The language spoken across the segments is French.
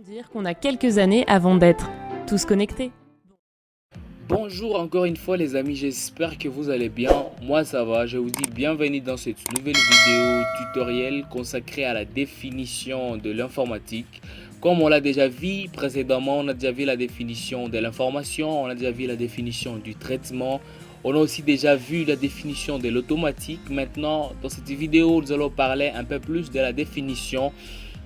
Dire qu'on a quelques années avant d'être tous connectés. Bonjour encore une fois les amis, j'espère que vous allez bien. Moi ça va, je vous dis bienvenue dans cette nouvelle vidéo tutoriel consacrée à la définition de l'informatique. Comme on l'a déjà vu précédemment, on a déjà vu la définition de l'information, on a déjà vu la définition du traitement, on a aussi déjà vu la définition de l'automatique. Maintenant, dans cette vidéo, nous allons parler un peu plus de la définition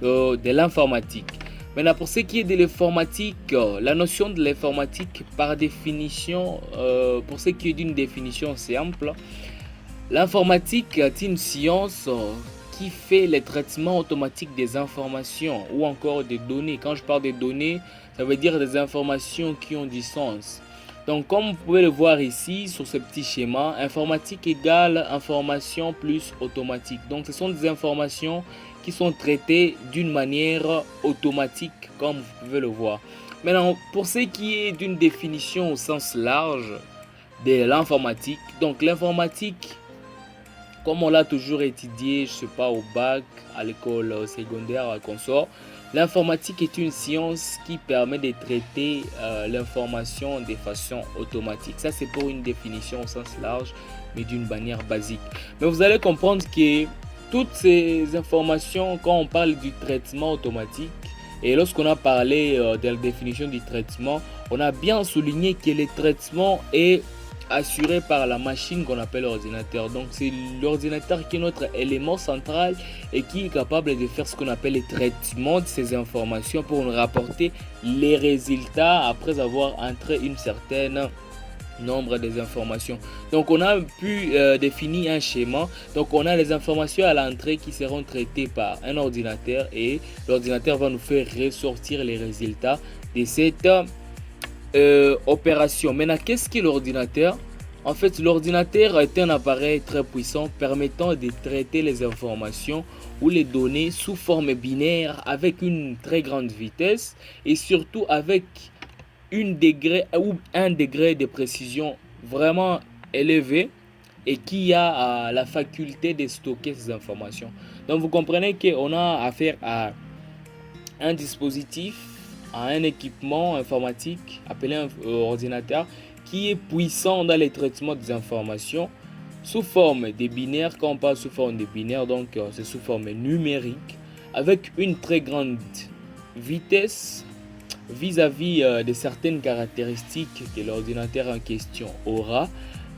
de l'informatique. Maintenant, pour ce qui est de l'informatique, la notion de l'informatique par définition, pour ce qui est d'une définition simple, l'informatique est une science qui fait le traitement automatique des informations ou encore des données. Quand je parle des données, ça veut dire des informations qui ont du sens. Donc, comme vous pouvez le voir ici sur ce petit schéma, informatique égale information plus automatique. Donc, ce sont des informations qui sont traitées d'une manière automatique, comme vous pouvez le voir. Maintenant, pour ce qui est d'une définition au sens large de l'informatique, donc l'informatique, comme on l'a toujours étudié, je sais pas, au bac, à l'école secondaire, à consort, l'informatique est une science qui permet de traiter l'information de façon automatique. Ça, c'est pour une définition au sens large, mais d'une manière basique. Mais vous allez comprendre que toutes ces informations, quand on parle du traitement automatique, et lorsqu'on a parlé de la définition du traitement, on a bien souligné que le traitement est assuré par la machine qu'on appelle l'ordinateur. Donc c'est l'ordinateur qui est notre élément central et qui est capable de faire ce qu'on appelle le traitement de ces informations pour nous rapporter les résultats après avoir entré une certaine nombre des informations. Donc on a pu définir un schéma. Donc on a les informations à l'entrée qui seront traitées par un ordinateur et l'ordinateur va nous faire ressortir les résultats de cette opération. Maintenant, qu'est-ce qu'est l'ordinateur? En fait, l'ordinateur est un appareil très puissant permettant de traiter les informations ou les données sous forme binaire avec une très grande vitesse et surtout avec un degré de précision vraiment élevé et qui a la faculté de stocker ces informations. Donc vous comprenez qu'on a affaire à un dispositif, à un équipement informatique appelé un ordinateur qui est puissant dans le traitement des informations sous forme de binaire. Quand on parle sous forme de binaire, donc c'est sous forme numérique avec une très grande vitesse vis-à-vis de certaines caractéristiques que l'ordinateur en question aura,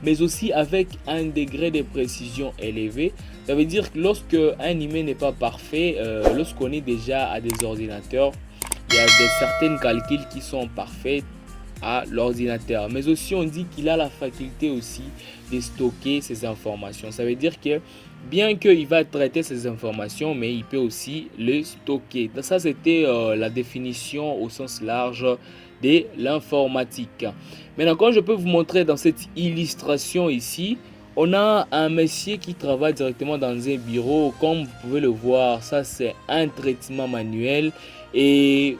mais aussi avec un degré de précision élevé. Ça veut dire que lorsque un humain n'est pas parfait, lorsqu'on est déjà à des ordinateurs, il y a certains calculs qui sont parfaits à l'ordinateur, mais aussi on dit qu'il a la faculté aussi de stocker ces informations. Ça veut dire que bien qu'il va traiter ces informations, mais il peut aussi les stocker. Donc ça, c'était la définition au sens large de l'informatique. Maintenant, quand je peux vous montrer dans cette illustration ici, on a un monsieur qui travaille directement dans un bureau. Comme vous pouvez le voir, ça c'est un traitement manuel et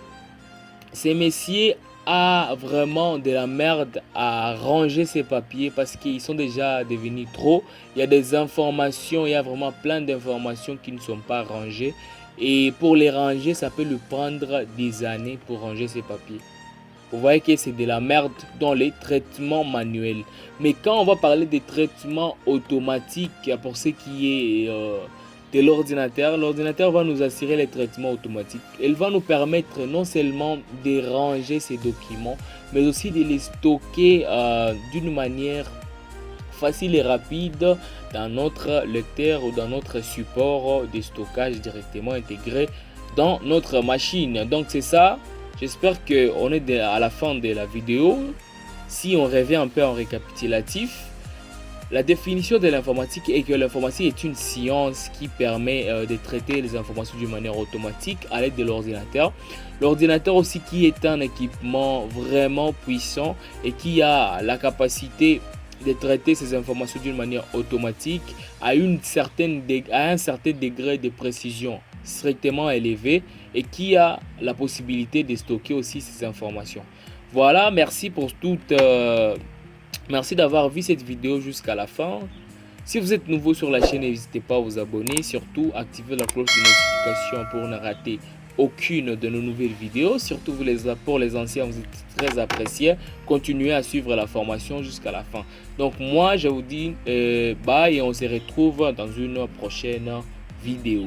ce monsieur a vraiment de la merde à ranger ses papiers parce qu'ils sont déjà devenus trop. Il y a des informations, il y a vraiment plein d'informations qui ne sont pas rangées. Et pour les ranger, ça peut lui prendre des années pour ranger ses papiers. Vous voyez que c'est de la merde dans les traitements manuels. Mais quand on va parler des traitements automatiques, pour ce qui est de l'ordinateur, l'ordinateur va nous assurer les traitements automatiques. Elle va nous permettre non seulement de ranger ces documents, mais aussi de les stocker d'une manière facile et rapide dans notre lecteur ou dans notre support de stockage directement intégré dans notre machine. Donc c'est ça. J'espère qu'on est à la fin de la vidéo. Si on revient un peu en récapitulatif, la définition de l'informatique est que l'informatique est une science qui permet de traiter les informations d'une manière automatique à l'aide de l'ordinateur. L'ordinateur aussi qui est un équipement vraiment puissant et qui a la capacité de traiter ces informations d'une manière automatique à un certain degré de précision strictement élevé et qui a la possibilité de stocker aussi ces informations. Voilà, merci pour toute... Merci d'avoir vu cette vidéo jusqu'à la fin. Si vous êtes nouveau sur la chaîne, n'hésitez pas à vous abonner. Surtout, activez la cloche de notification pour ne rater aucune de nos nouvelles vidéos. Surtout pour les anciens, vous êtes très appréciés. Continuez à suivre la formation jusqu'à la fin. Donc moi, je vous dis bye et on se retrouve dans une prochaine vidéo.